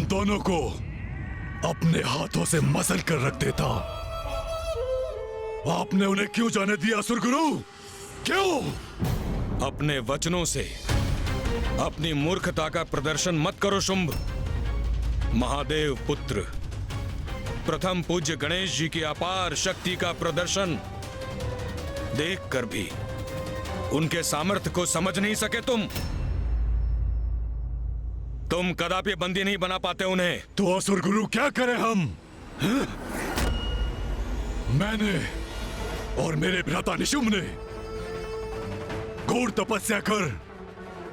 दोनों को अपने हाथों से मसल कर रख देता। आपने उन्हें क्यों जाने दिया असुर गुरु? क्यों? अपने वचनों से अपनी मूर्खता का प्रदर्शन मत करो शुंभ। महादेव पुत्र, प्रथम पूज्य गणेश जी की अपार शक्ति का प्रदर्शन देखकर भी उनके सामर्थ्य को समझ नहीं सके तुम कदापि बंदी नहीं बना पाते उन्हें। तो असुर गुरु क्या करें हम? मैंने और मेरे भ्राता निशुंभ ने घोर तपस्या कर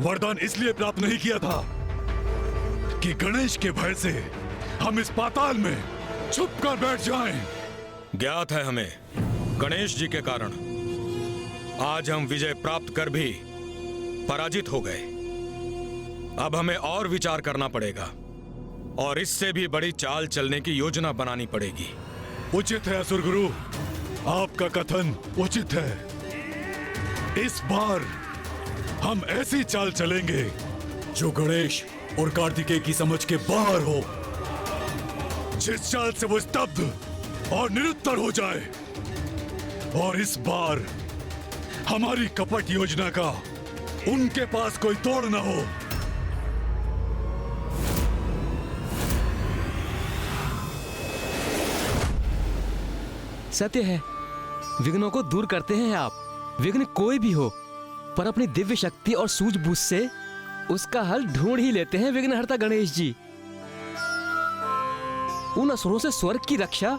वरदान इसलिए प्राप्त नहीं किया था कि गणेश के भय से हम इस पाताल में छुप कर बैठ जाएं। ज्ञात है हमें गणेश जी के कारण आज हम विजय प्राप्त कर भी पराजित हो गए। अब हमें और विचार करना पड़ेगा और इससे भी बड़ी चाल चलने की योजना बनानी पड़ेगी। उचित है असुर गुरु, आपका कथन उचित है। इस बार हम ऐसी चाल चलेंगे जो गणेश और कार्तिकेय की समझ के बाहर हो, जिस चाल से वो स्तब्ध और निरुत्तर हो जाए। और इस बार हमारी कपट योजना का उनके पास कोई तोड़ ना हो। सत्य है, विघ्नों को दूर करते हैं आप। विघ्न कोई भी हो, पर अपनी दिव्य शक्ति और सूझबूझ से उसका हल ढूंढ ही लेते हैं विघ्नहर्ता गणेश जी। उन असुरों से स्वर्ग की रक्षा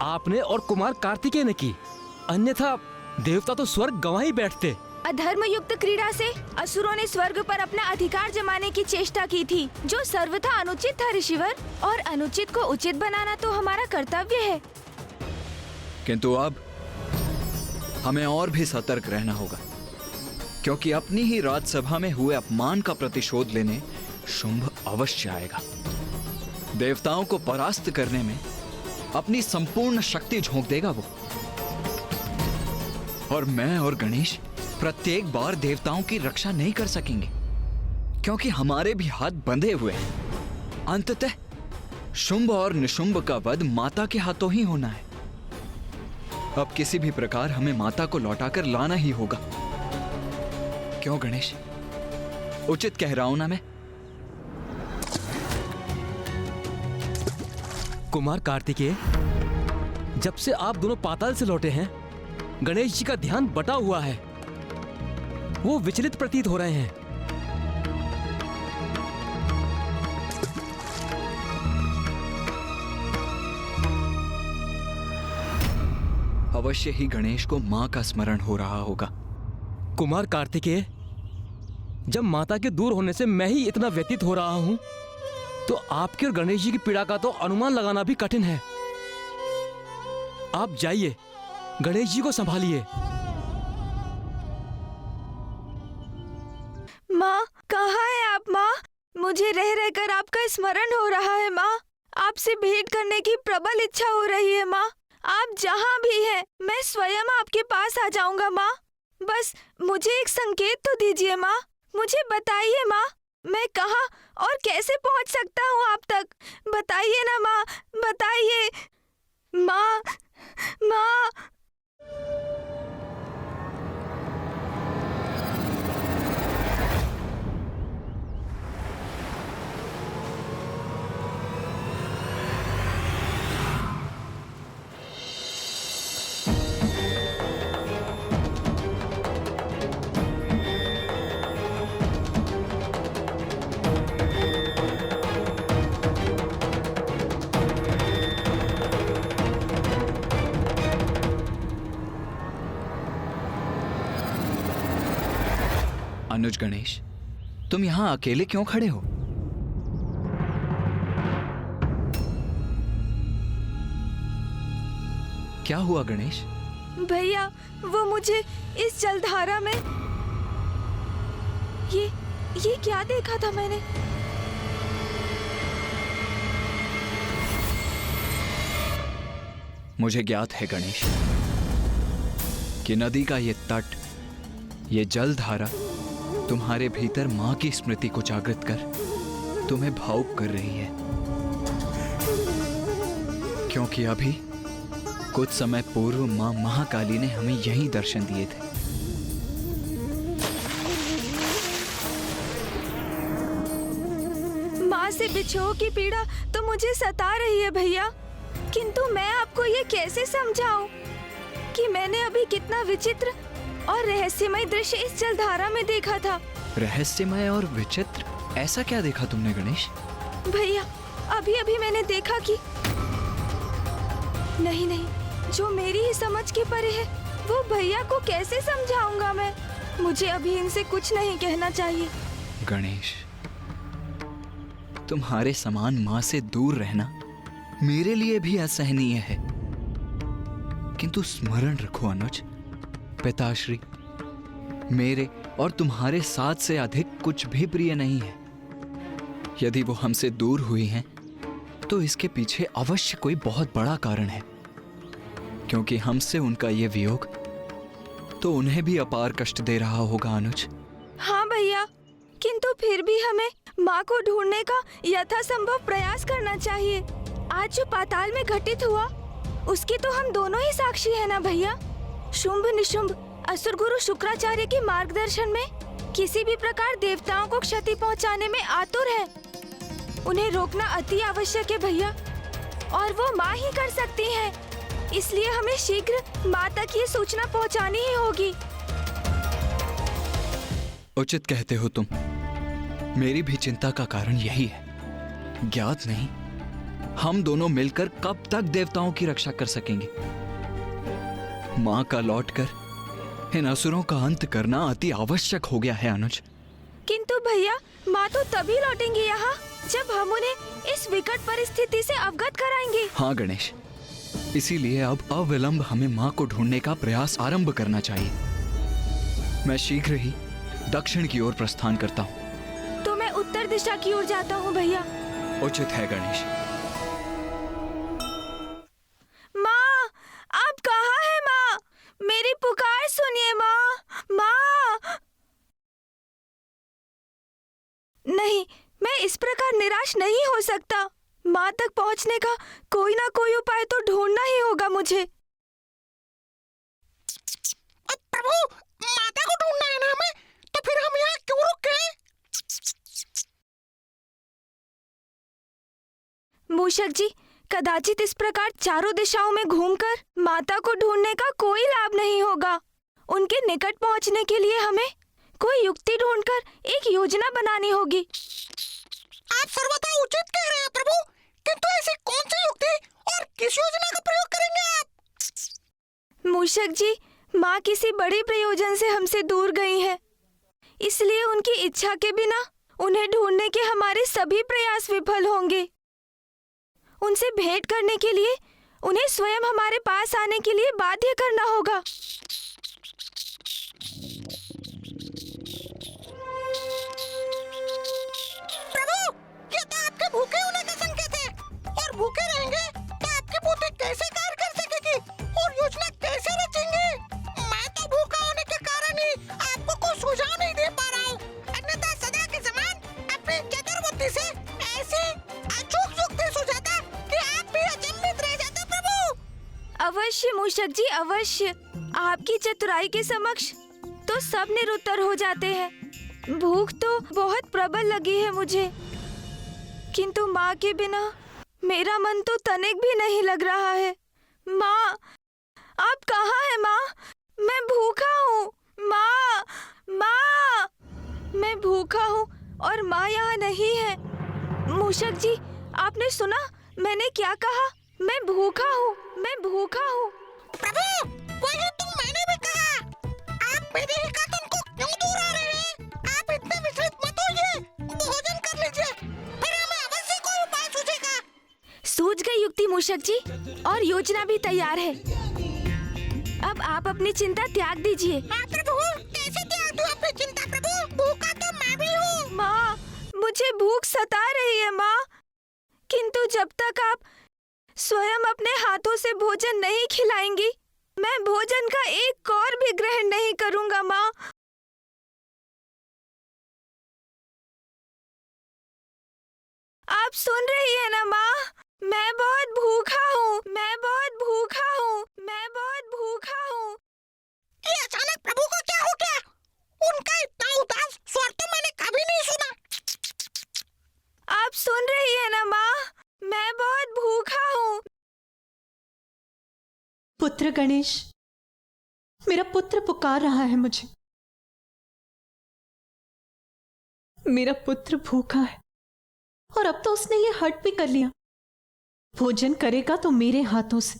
आपने और कुमार कार्तिकेय ने की, अन्यथा देवता तो स्वर्ग गंवा ही बैठते। अधर्म युक्त क्रीड़ा से असुरों ने स्वर्ग पर अपना अधिकार जमाने की चेष्टा की थी, जो सर्वथा अनुचित था ऋषिवर। और अनुचित को उचित बनाना तो हमारा कर्तव्य है। किंतु अब हमें और भी सतर्क रहना होगा, क्योंकि अपनी ही राजसभा में हुए अपमान का प्रतिशोध लेने शुंभ अवश्य आएगा। देवताओं को परास्त करने में अपनी संपूर्ण शक्ति झोंक देगा वो। और मैं और गणेश प्रत्येक बार देवताओं की रक्षा नहीं कर सकेंगे, क्योंकि हमारे भी हाथ बंधे हुए हैं। अंततः शुंभ और निशुंभ का वध माता के हाथों ही होना है। अब किसी भी प्रकार हमें माता को लौटाकर लाना ही होगा। क्यों गणेश, उचित कह रहा हूं ना मैं? कुमार कार्तिकेय, जब से आप दोनों पाताल से लौटे हैं, गणेश जी का ध्यान बटा हुआ है। वो विचलित प्रतीत हो रहे हैं। अवश्य ही गणेश को मां का स्मरण हो रहा होगा। कुमार कार्तिकेय, जब माता के दूर होने से मैं ही इतना व्यतीत हो रहा हूं, तो आपके और गणेश जी की पीड़ा का तो अनुमान लगाना भी कठिन है। आप जाइए, गणेश जी को संभालिए। माँ, कहाँ है आप माँ? मुझे रह रहकर आपका स्मरण हो रहा है माँ। आपसे भेंट करने की प्रबल इच्छा हो रही है माँ। आप जहाँ भी हैं, मैं स्वयं आपके पास आ जाऊंगा माँ। बस मुझे एक संकेत तो दीजिए माँ। मुझे बताइए माँ, मैं कहाँ और कैसे पहुँच सकता हूँ आप तक? बताइए ना माँ, बताइए माँ। माँ, अनुज गणेश, तुम यहां अकेले क्यों खड़े हो? क्या हुआ गणेश? भैया, वो मुझे इस जलधारा में ये क्या देखा था मैंने? मुझे ज्ञात है गणेश कि नदी का ये तट, ये जलधारा तुम्हारे भीतर मां की स्मृति को जागृत कर तुम्हें भावुक कर रही है, क्योंकि अभी कुछ समय पूर्व मां महाकाली ने हमें यही दर्शन दिए थे। माँ से बिछोह की पीड़ा तो मुझे सता रही है भैया, किंतु मैं आपको ये कैसे समझाऊं कि मैंने अभी कितना विचित्र और रहस्यमय दृश्य इस जलधारा में देखा था। रहस्यमय और विचित्र? ऐसा क्या देखा तुमने गणेश? भैया अभी अभी मैंने देखा कि नहीं, जो मेरी ही समझ के परे है वो भैया को कैसे समझाऊंगा मैं। मुझे अभी इनसे कुछ नहीं कहना चाहिए। गणेश, तुम्हारे समान मां से दूर रहना मेरे लिए भी असहनीय है, किंतु स्मरण रखो अनुज, पिताश्री मेरे और तुम्हारे साथ से अधिक कुछ भी प्रिय नहीं है। यदि वो हमसे दूर हुई हैं, तो इसके पीछे अवश्य कोई बहुत बड़ा कारण है, क्योंकि हमसे उनका ये वियोग तो उन्हें भी अपार कष्ट दे रहा होगा अनुज। हाँ भैया, किंतु फिर भी हमें माँ को ढूंढने का यथासंभव प्रयास करना चाहिए। आज जो पाताल में घटित हुआ उसकी तो हम दोनों ही साक्षी है ना भैया। शुंभ निशुंभ असुर गुरु शुक्राचार्य के मार्गदर्शन में किसी भी प्रकार देवताओं को क्षति पहुंचाने में आतुर है। उन्हें रोकना अति आवश्यक है भैया, और वो माँ ही कर सकती हैं। इसलिए हमें शीघ्र माँ तक ये सूचना पहुंचानी ही होगी। उचित कहते हो तुम। मेरी भी चिंता का कारण यही है। ज्ञात नहीं हम दोनों मिलकर कब तक देवताओं की रक्षा कर सकेंगे। माँ का लौटकर इन असुरों का अंत करना अति आवश्यक हो गया है अनुज। किंतु भैया माँ तो तभी लौटेंगी यहाँ जब हम उन्हें इस विकट परिस्थिति से अवगत कराएंगे। हाँ गणेश, इसीलिए अब अविलंब हमें माँ को ढूंढने का प्रयास आरंभ करना चाहिए। मैं शीघ्र ही दक्षिण की ओर प्रस्थान करता हूँ। तो मैं उत्तर दिशा की ओर जाता हूँ भैया। उचित है गणेश। माँ, आप कहाँ हैं माँ? मेरी पुकार सुनिए माँ। माँ नहीं, मैं इस प्रकार निराश नहीं हो सकता। माँ तक पहुँचने का कोई ना कोई उपाय तो ढूंढना ही होगा मुझे। प्रभु, माता को ढूंढना है ना हमें, तो फिर हम यहाँ क्यों रुके? मूषक जी, कदाचित इस प्रकार चारों दिशाओं में घूमकर माता को ढूंढने का कोई लाभ नहीं होगा। उनके निकट पहुंचने के लिए हमें कोई युक्ति ढूंढकर एक योजना बनानी होगी। आप सर्वथा उचित कह रहे हैं प्रभु, किंतु ऐसी कौन सी युक्ति और किस योजना का प्रयोग करेंगे आप? मूषक जी, माँ किसी बड़े प्रयोजन से हमसे दूर गई है, इसलिए उनकी इच्छा के बिना उन्हें ढूंढने के हमारे सभी प्रयास विफल होंगे। उनसे भेंट करने के लिए उन्हें स्वयं हमारे पास आने के लिए बाध्य करना होगा। प्रभु, ये तो आपके भूखे होने का संकेत है, और भूखे रहेंगे तो आपकी बुद्धि कैसे कार्य कर सकेगी और योजना कैसे रचेंगे? मैं तो भूखा होने के कारण ही आपको कोई सुझाव नहीं दे पा रहा हूँ, अन्यथा सदा के समान अपनी चतुर बुद्धि से ऐसी अचूक युक्ति सुझाता कि आप भी अचंभित रह जाते प्रभु। अवश्य मूषक जी, अवश्य। आपकी चतुराई के समक्ष तो सब निरुत्तर हो जाते हैं। भूख तो बहुत प्रबल लगी है मुझे, किंतु माँ के बिना मेरा मन तो तनिक भी नहीं लग रहा है। माँ, आप कहाँ हैं माँ? मैं भूखा हूँ। माँ, माँ, मैं भूखा हूँ और माँ यहाँ नहीं है। मूषक जी, आपने सुना मैंने क्या कहा? मैं भूखा हूँ, मैं भूखा हूँ। प्रभु, वही तो मैंने भी कहा। आप मेरे ही कथन को क्यों दूर आ रहे हैं? आप इतने विचलित मत होइए, भोजन कर लीजिए, फिर हमें अवश्य कोई उपाय सूझेगा। सूझ गई युक्ति मूषक जी, और योजना भी तैयार है। अब आप अपनी चिंता त्याग दीजिए। हाँ प्रभु, कैसे त्याग दूं अपनी चिंता प्रभु? भूखा तो मैं भी हूँ। माँ, मुझे भूख सता रही है माँ, किंतु जब तक आप स्वयं अपने हाथों से भोजन नहीं खिलाएंगी, मैं भोजन का एक और भी ग्रहण नहीं करूँगा माँ। आप सुन रही है ना माँ? मैं बहुत भूखा हूँ, मैं बहुत भूखा हूँ, मैं बहुत भूखा हूँ। ये अचानक प्रभु को क्या हो गया? उनका इतना उदास स्वर तो मैंने कभी नहीं सुना। आप सुन रही है ना माँ? मैं बहुत भूखा हूँ। पुत्र गणेश, मेरा पुत्र पुकार रहा है मुझे। मेरा पुत्र भूखा है और अब तो उसने ये हट भी कर लिया। भोजन करेगा तो मेरे हाथों से।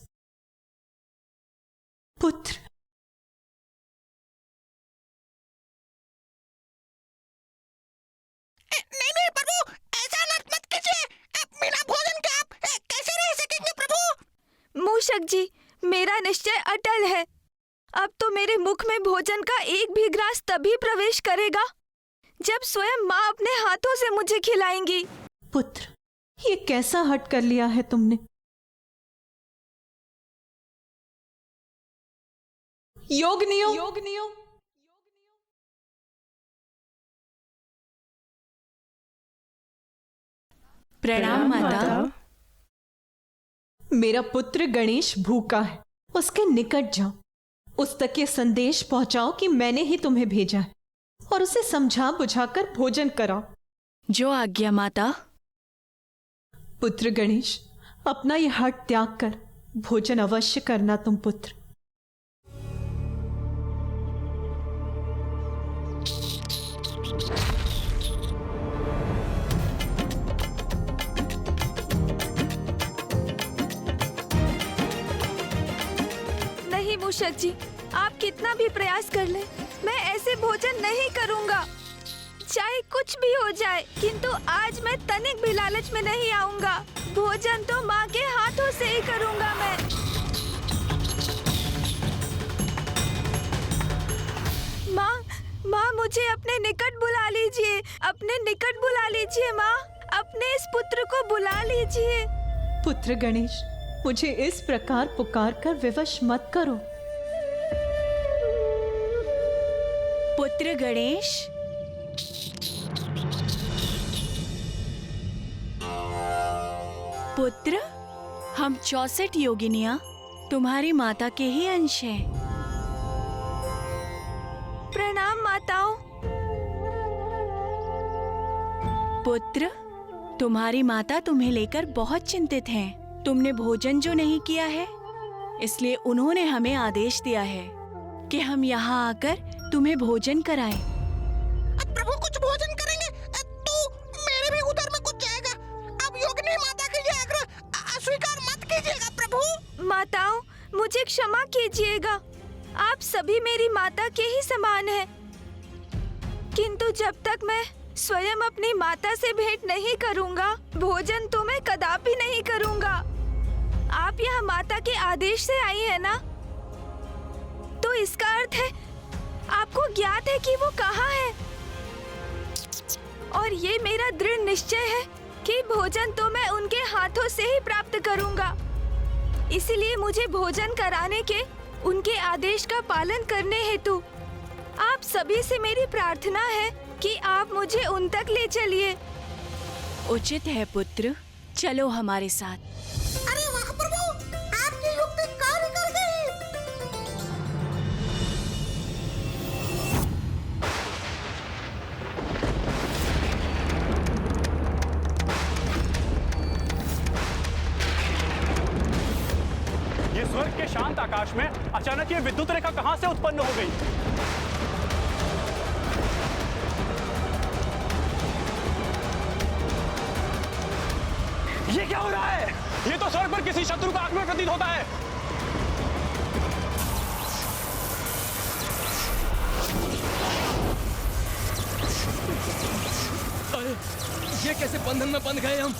पुत्र, नहीं नहीं प्रभु, ऐसा अनर्थ मत कीजिए। बिना भोजन के आप कैसे रह सकेंगे प्रभु? मूषक जी, मेरा निश्चय अटल है। अब तो मेरे मुख में भोजन का एक भी ग्रास तभी प्रवेश करेगा जब स्वयं माँ अपने हाथों से मुझे खिलाएंगी। पुत्र, ये कैसा हट कर लिया है तुमने? योगनियो, प्रणाम माता। मेरा पुत्र गणेश भूखा है, उसके निकट जाओ, उस तक ये संदेश पहुंचाओ कि मैंने ही तुम्हें भेजा है और उसे समझा बुझाकर भोजन कराओ। जो आज्ञा माता। पुत्र गणेश, अपना ये हट त्याग कर भोजन अवश्य करना तुम पुत्र। नहीं मूषक जी, आप कितना भी प्रयास कर लें, मैं ऐसे भोजन नहीं करूंगा। चाहे कुछ भी हो जाए, किंतु आज मैं तनिक भी लालच में नहीं आऊंगा। भोजन तो माँ के हाथों से ही करूंगा मैं। माँ मुझे अपने निकट बुला लीजिए, अपने निकट बुला लीजिए माँ, अपने इस पुत्र को बुला लीजिए। पुत्र गणेश, मुझे इस प्रकार पुकार कर विवश मत करो। पुत्र गणेश, पुत्र, हम 64 योगिनियां तुम्हारी माता के ही अंश हैं। प्रणाम माताओं। पुत्र, तुम्हारी माता तुम्हें लेकर बहुत चिंतित हैं। तुमने भोजन जो नहीं किया है, इसलिए उन्होंने हमें आदेश दिया है कि हम यहाँ आकर तुम्हें भोजन कराएं। अब प्रभु कुछ भोजन करेंगे तो मेरे भी उदर में कुछ जाएगा। अब योगिनी माता के ये आग्रह अस्वीकार मत कीजिएगा प्रभु। माताओं, मुझे क्षमा कीजिएगा, आप सभी मेरी माता के ही समान हैं। किंतु जब तक मैं स्वयं अपनी माता से भेंट नहीं करूंगा, भोजन तो मैं कदापि नहीं करूंगा। आप यहाँ माता के आदेश से आई है ना, तो इसका अर्थ है आपको ज्ञात है कि वो कहाँ है। और ये मेरा दृढ़ निश्चय है कि भोजन तो मैं उनके हाथों से ही प्राप्त करूंगा। इसलिए मुझे भोजन कराने के उनके आदेश का पालन करने हेतु आप सभी से मेरी प्रार्थना है कि आप मुझे उन तक ले चलिए। उचित है पुत्र, चलो हमारे साथ। अरे वाह प्रभु, आपकी युक्ति कार्य कर गई। ये स्वर्ग के शांत आकाश में अचानक ये विद्युत रेखा कहां से उत्पन्न हो गई? ये क्या हो रहा है? ये तो स्वर्ग पर किसी शत्रु का आगमन प्रतीत होता है। अरे, ये कैसे बंधन में बंध गए हम?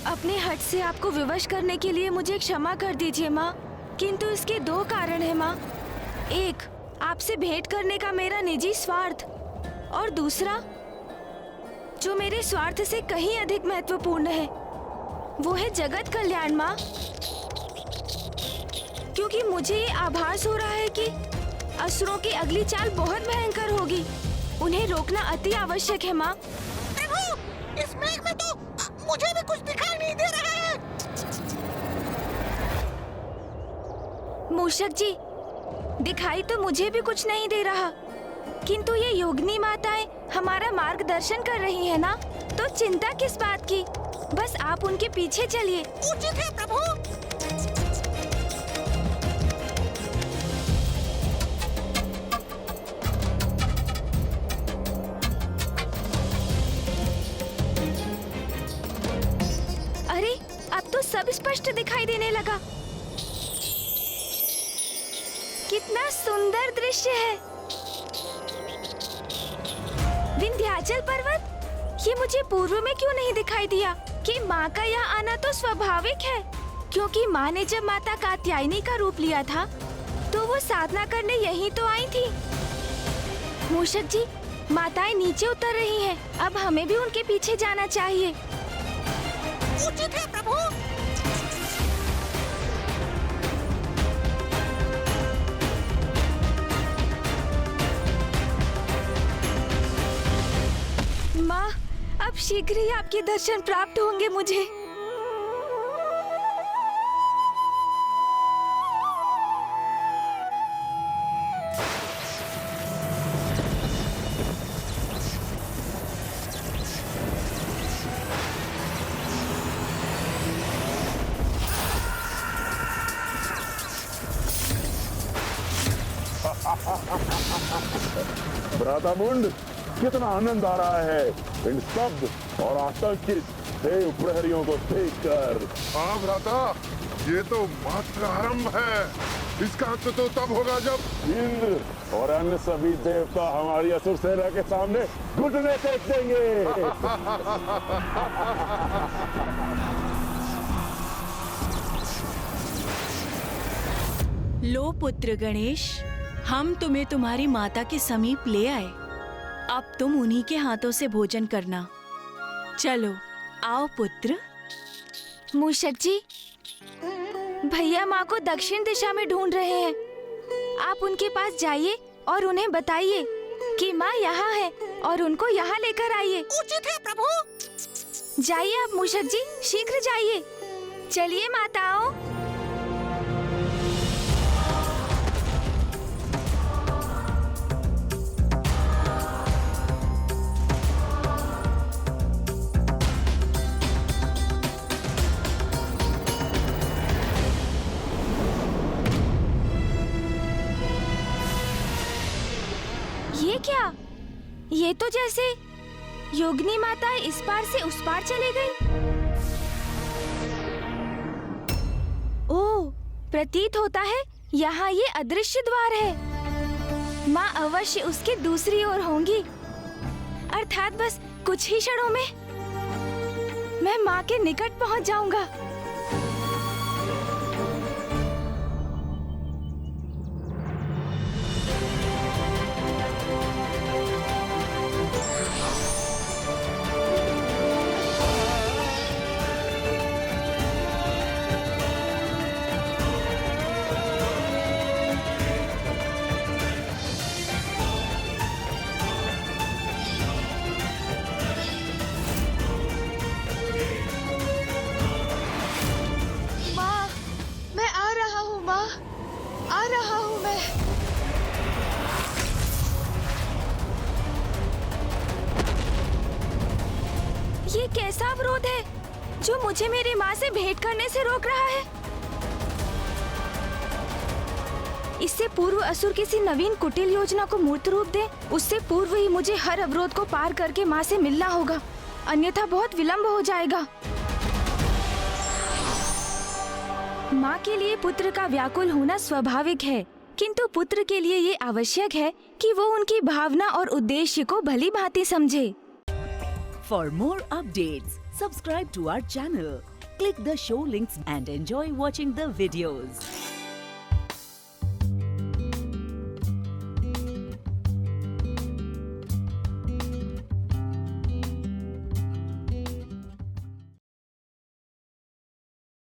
अपने हट से आपको विवश करने के लिए मुझे क्षमा कर दीजिए माँ, किंतु इसके दो कारण है माँ। एक, आपसे भेंट करने का मेरा निजी स्वार्थ, और दूसरा जो मेरे स्वार्थ से कहीं अधिक महत्वपूर्ण है, वो है जगत कल्याण माँ। क्योंकि मुझे ये आभास हो रहा है कि असुरों की अगली चाल बहुत भयंकर होगी। उन्हें रोकना अति आवश्यक है माँ। प्रभु, इस मेघ में तो मुझे भी कुछ दिखाई नहीं दे रहा है। मूषक जी, दिखाई तो मुझे भी कुछ नहीं दे रहा, किंतु ये योगिनी माताएं हमारा मार्गदर्शन कर रही है ना, तो चिंता किस बात की। बस आप उनके पीछे चलिए। उचित है प्रभु। अरे, अब तो सब स्पष्ट दिखाई देने लगा। कितना सुंदर दृश्य है। विंध्याचल पर्वत, ये मुझे पूर्व में क्यों नहीं दिखाई दिया कि माँ का यहाँ आना तो स्वाभाविक है, क्योंकि माँ ने जब माता कात्यायनी का रूप लिया था तो वो साधना करने यहीं तो आई थी। मूषक जी, माताएं नीचे उतर रही हैं, अब हमें भी उनके पीछे जाना चाहिए। उचित है प्रभु। माँ, अब शीघ्र ही आपके दर्शन प्राप्त होंगे मुझे। भ्रातामुंड, कितना आनंद आ रहा है इन स्तब्ध और आतंकित देव प्रहरियों को देखकर। हाँ भ्राता, ये तो मात्र आरंभ है। इसका अंत तो तब होगा जब इंद्र और अन्य सभी देवता हमारी असुर सेना के सामने घुटने टेक देंगे। लो पुत्र गणेश, हम तुम्हें तुम्हारी माता के समीप ले आए। अब तुम उन्हीं के हाथों से भोजन करना। चलो आओ पुत्र। मूषक जी, भैया माँ को दक्षिण दिशा में ढूंढ रहे हैं। आप उनके पास जाइए और उन्हें बताइए कि माँ यहाँ है और उनको यहाँ लेकर आइए। उचित है प्रभु। जाइए आप मूषक जी, शीघ्र जाइए। चलिए माताओं। ये क्या? ये तो जैसे योगिनी माता इस पार से उस पार चली गई। ओह, प्रतीत होता है यहाँ ये अदृश्य द्वार है। माँ अवश्य उसके दूसरी ओर होंगी, अर्थात बस कुछ ही क्षणों में मैं माँ के निकट पहुँच जाऊंगा। ये कैसा अवरोध है जो मुझे मेरी माँ से भेंट करने से रोक रहा है? इससे पूर्व असुर किसी नवीन कुटिल योजना को मूर्त रूप दे, उससे पूर्व ही मुझे हर अवरोध को पार करके माँ से मिलना होगा, अन्यथा बहुत विलंब हो जाएगा। माँ के लिए पुत्र का व्याकुल होना स्वाभाविक है, किंतु पुत्र के लिए ये आवश्यक है कि वो उनकी भावना और उद्देश्य को भली भांति समझे। For more updates, subscribe to our channel, click the show links and enjoy watching the videos.